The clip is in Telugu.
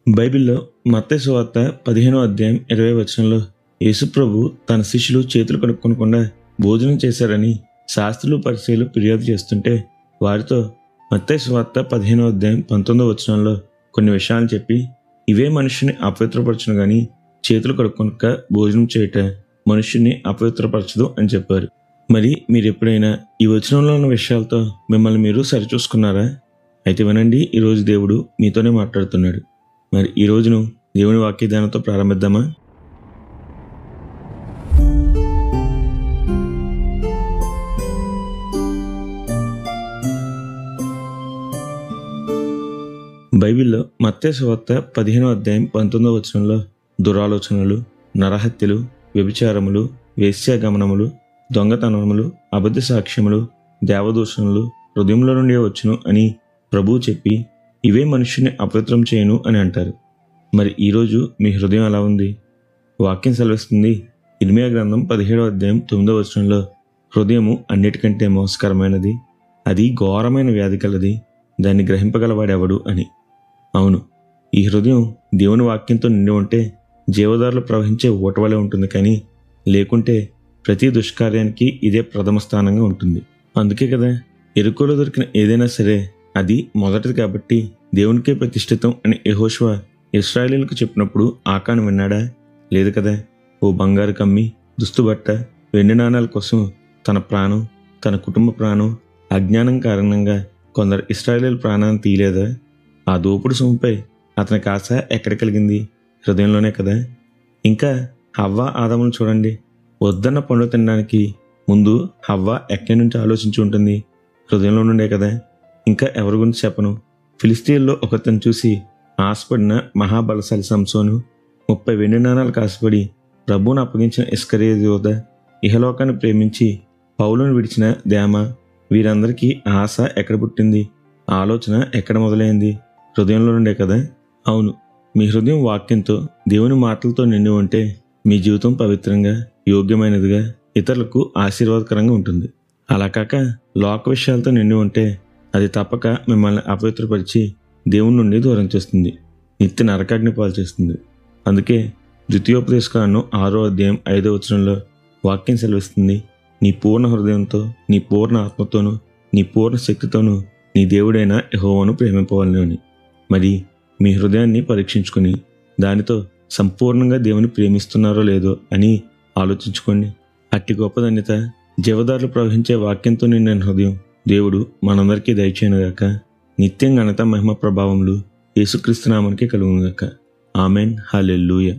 బైబిల్లో మత్తయి సువార్త 15వ అధ్యాయం 20వ వచనంలో యేసుప్రభు తన శిష్యులు చేతులు కడుక్కొనకుండా భోజనం చేశారని శాస్త్రులు పరిచయులు ఫిర్యాదు చేస్తుంటే వారితో మత్తయి సువార్త 15వ అధ్యాయం 19వ వచనంలో కొన్ని విషయాలు చెప్పి ఇవే మనుషుని అపవిత్రపరచును గాని చేతులు కడుక్కొనక భోజనం చేయట మనుషుని అపవిత్రపరచదు అని చెప్పారు. మరి మీరు ఎప్పుడైనా ఈ వచనంలో ఉన్న విషయాలతో మిమ్మల్ని మీరు సరిచూసుకున్నారా? అయితే వినండి, ఈరోజు దేవుడు మీతోనే మాట్లాడుతున్నాడు. మరి ఈ రోజును దేవుని వాక్యదానంతో ప్రారంభిద్దామా? బైబిల్లో మత్తయి సువార్త 15వ అధ్యాయం 19వ వచనంలో దురాలోచనలు, నరహత్యలు, వ్యభిచారములు, వేశ్యాగమనములు, దొంగతనములు, అబద్ధ సాక్ష్యములు, దేవదూషణలు హృదయంలో నుండి వచ్చును అని ప్రభువు చెప్పి ఇవే మనుషుని అపవిత్రం చేయను అని అంటారు. మరి ఈరోజు మీ హృదయం ఎలా ఉంది? వాక్యం సెలవిస్తుంది, ఇర్మియా గ్రంథం 17వ అధ్యాయం 9వ వచనంలో హృదయము అన్నిటికంటే మోసకరమైనది, అది ఘోరమైన వ్యాధి కలది, దాన్ని గ్రహింపగలవాడెవడు అని. అవును, ఈ హృదయం దేవుని వాక్యంతో నిండి ఉంటే జీవదారులు ప్రవహించే ఊటవలే ఉంటుంది, కానీ లేకుంటే ప్రతి దుష్కార్యానికి ఇదే ప్రథమ స్థానంగా ఉంటుంది. అందుకే కదా ఎరుకలో దొరికిన ఏదైనా సరే అది మొదటిది కాబట్టి దేవునికే ప్రతిష్ఠితం అని యెహోషువ ఇశ్రాయేలీయులకు చెప్పినప్పుడు ఆకాను విన్నాడా? లేదు కదా. ఓ బంగారు కమ్మి, దుస్తుబట్ట, వెండి నాణాల కోసం తన ప్రాణం, తన కుటుంబ ప్రాణం, అజ్ఞానం కారణంగా కొందరు ఇశ్రాయేలీయుల ప్రాణాన్ని తీయలేదా? ఆ దోపుడు సొమ్ముపై అతనికి ఆశ ఎక్కడ కలిగింది? హృదయంలోనే కదా. ఇంకా హవ్వ ఆదామును చూడండి, వద్దన్న పండు తినడానికి ముందు హవ్వ ఎక్కడి నుంచి ఆలోచించి ఉంటుంది? హృదయంలో నుండే కదా. ఇంకా ఎవరి గురించి చెప్పను, ఫిలిస్తీన్లో ఒకతను చూసి ఆశపడిన మహాబలశాలి సంసోను, 30 వెండి నాణాలకు ఆశపడి ప్రభువును అప్పగించిన ఇస్కరియోతు యోధ, ఇహలోకాన్ని ప్రేమించి పౌలును విడిచిన దేమ, వీరందరికీ ఆశ ఎక్కడ పుట్టింది? ఆలోచన ఎక్కడ మొదలైంది? హృదయంలో నుండే కదా. అవును, మీ హృదయం వాక్యంతో దేవుని మాటలతో నిండి ఉంటే మీ జీవితం పవిత్రంగా, యోగ్యమైనదిగా, ఇతరులకు ఆశీర్వాదకరంగా ఉంటుంది. అలా కాక లోక విషయాలతో నిండి ఉంటే అది తప్పక మిమ్మల్ని అపవిత్రపరిచి దేవుని నుండి దూరం చేస్తుంది, నిత్య నరకాగ్ని పాలు చేస్తుంది. అందుకే ద్వితీయోపదేశకాండం 6వ అధ్యాయం 5వ వచనంలో వాక్యం సెలవిస్తుంది, నీ పూర్ణ హృదయంతో, నీ పూర్ణ ఆత్మతోనూ, నీ పూర్ణ శక్తితోనూ నీ దేవుడైన యెహోవాను ప్రేమింపవాలని అని. మరి మీ హృదయాన్ని పరీక్షించుకొని దానితో సంపూర్ణంగా దేవుని ప్రేమిస్తున్నారో లేదో అని ఆలోచించుకోండి. అట్టి గొప్ప ధన్యత జీవదారులు ప్రవహించే వాక్యంతో నిండిన హృదయం దేవుడు మనందరికీ దయచేయనుగాక. నిత్యం ఘనత, మహిమ, ప్రభావములు యేసుక్రీస్తు నామమునకే కలుగునుగాక. ఆమెన్. హల్లెలూయా.